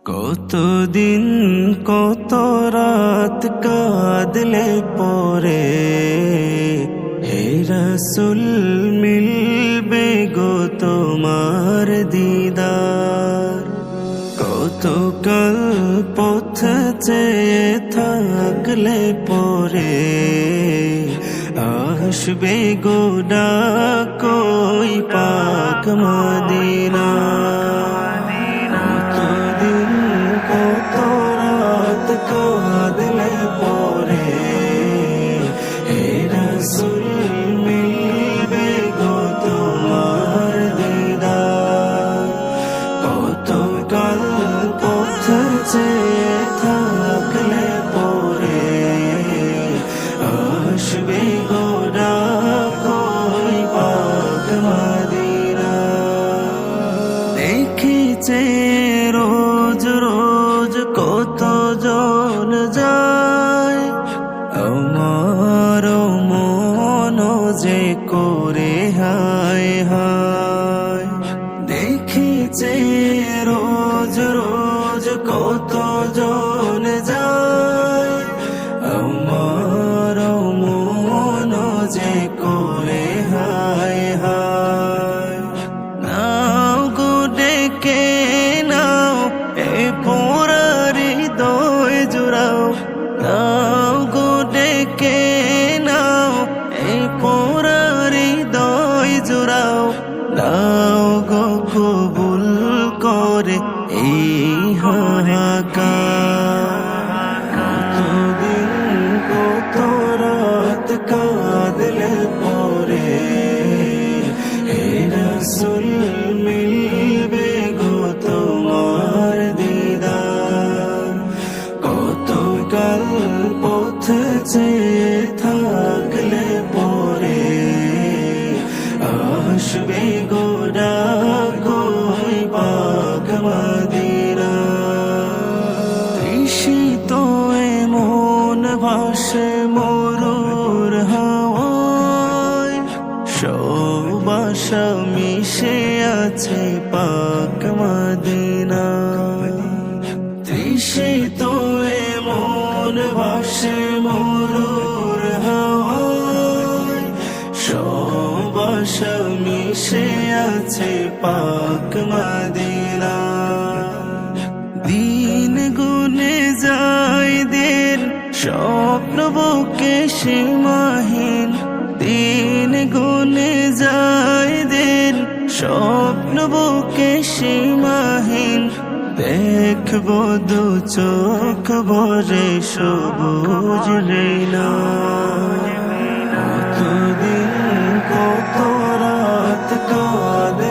কতদিন কত রাত কাঁদলে পরে হে রাসূল মিলবে গো তোমার দিদার। কতকাল পথ চেয়ে থাকলে পরে আসবে গো ডাক ওই পাক মদিনা। কতদিন কত রাত কাঁদলে পরে হে রাসূল মিলবে গো তোমার দিদার। কতকাল পথ চেয়ে থাকলে পরে আসবে গো ডাক ওই পাক মদিনা। দেখিছে রোজ রোজ কত জন যায়, আমার মন যে করে হায় হায়। দেখিছে রোজ রোজ কত জন যায়, আমার মন যে করে হায় হায়। নাও গো ডেকে নাও এ পোড়া হৃদয় জুড়াও, নাও গো ডেকে নাও এ পোড়া হৃদয় জুড়াও। নাও গো কবুল করে এই হাহাকার। কতদিন কত রাত কাঁদলে পরে হে রাসূল মিলবে গো তোমার দিদার। কতকাল পথ চেয়ে থাকলে পরে আসবে গো ডাক ওই পাক মদিনা। তৃষিত মন ভাসে মরুর হাওয়ায়, সব আশা মিশে আছে পাক মদিনা। তৃষিত মন ভাসে মরুর হাওয়ায়, সব আশা মিশে আছে পাক মদিনা। দিন গুনে যায় দিন স্বপ্ন বুকে সীমাহীন, দিন গুনে যায় দিন স্বপ্ন বুকে সীমাহীন। দেখবো দু চোখ ভরে সবুজ লীলা। কতদিন কত রাত কাঁদলে